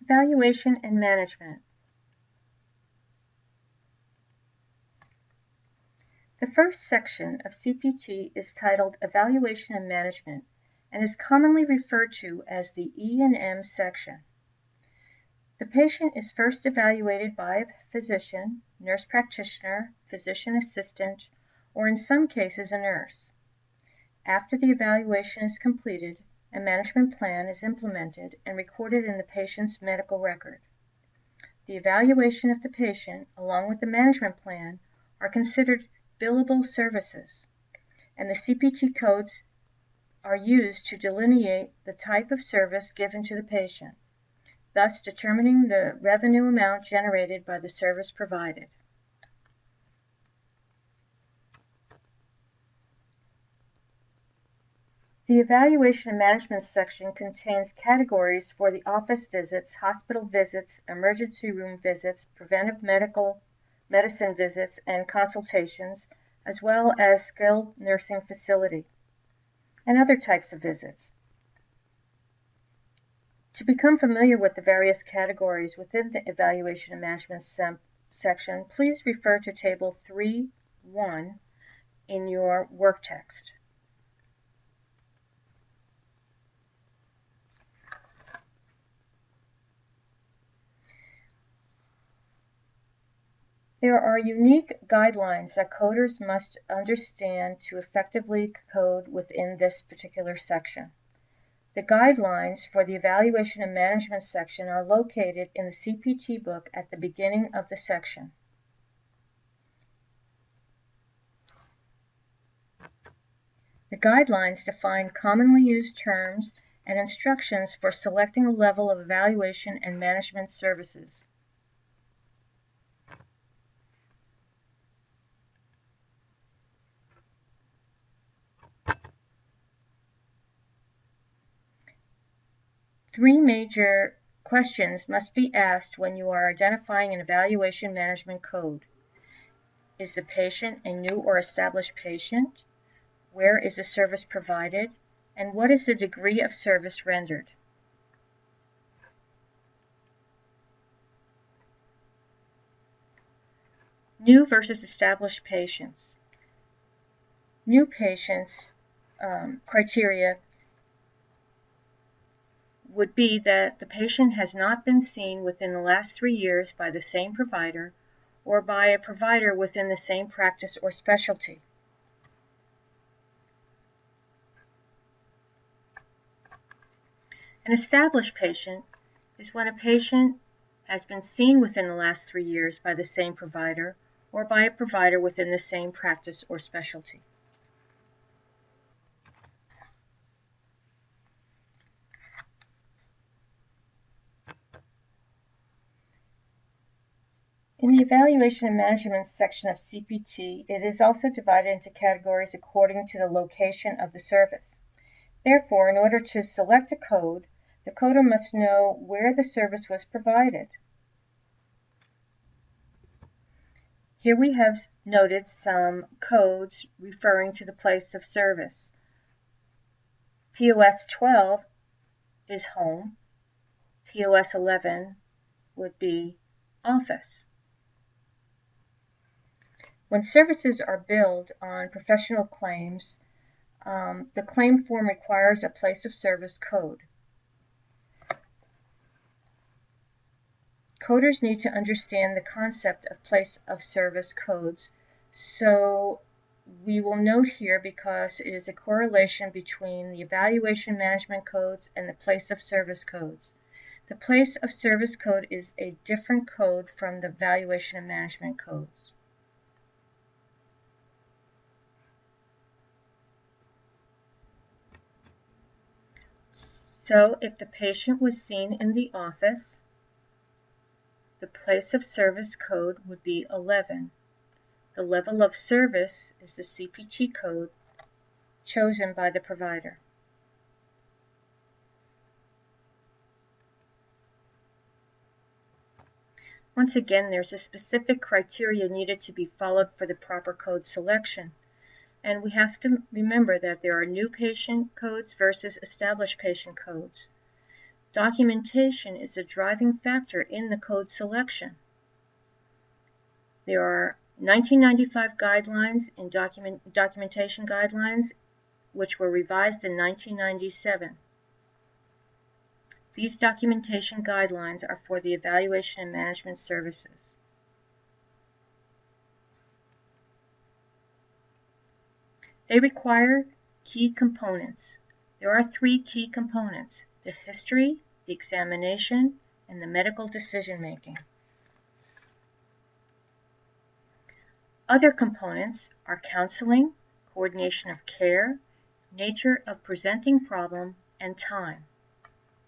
Evaluation and management. The first section of CPT is titled Evaluation and Management and is commonly referred to as the E&M section. The patient is first evaluated by a physician, nurse practitioner, physician assistant, or in some cases a nurse. After the evaluation is completed, a management plan is implemented and recorded in the patient's medical record. The evaluation of the patient, along with the management plan, are considered billable services, and the CPT codes are used to delineate the type of service given to the patient, thus determining the revenue amount generated by the service provided. The Evaluation and Management section contains categories for the office visits, hospital visits, emergency room visits, preventive medicine visits, and consultations, as well as skilled nursing facility, and other types of visits. To become familiar with the various categories within the Evaluation and Management section, please refer to Table 3.1 in your work text. There are unique guidelines that coders must understand to effectively code within this particular section. The guidelines for the Evaluation and Management section are located in the CPT book at the beginning of the section. The guidelines define commonly used terms and instructions for selecting a level of evaluation and management services. Three major questions must be asked when you are identifying an evaluation management code. Is the patient a new or established patient? Where is the service provided? And what is the degree of service rendered? New versus established patients. New patients criteria would be that the patient has not been seen within the last 3 years by the same provider or by a provider within the same practice or specialty. An established patient is when a patient has been seen within the last 3 years by the same provider or by a provider within the same practice or specialty. In the Evaluation and Management section of CPT, it is also divided into categories according to the location of the service. Therefore, in order to select a code, the coder must know where the service was provided. Here we have noted some codes referring to the place of service. POS 12 is home. POS 11 would be office. When services are billed on professional claims, the claim form requires a place of service code. Coders need to understand the concept of place of service codes, so we will note here because it is a correlation between the evaluation management codes and the place of service codes. The place of service code is a different code from the evaluation and management codes. So if the patient was seen in the office, the place of service code would be 11. The level of service is the CPT code chosen by the provider. Once again, there's a specific criteria needed to be followed for the proper code selection. And we have to remember that there are new patient codes versus established patient codes. Documentation is a driving factor in the code selection. There are 1995 guidelines in documentation guidelines, which were revised in 1997. These documentation guidelines are for the evaluation and management services. They require key components. There are 3 key components: the history, the examination, and the medical decision-making. Other components are counseling, coordination of care, nature of presenting problem, and time.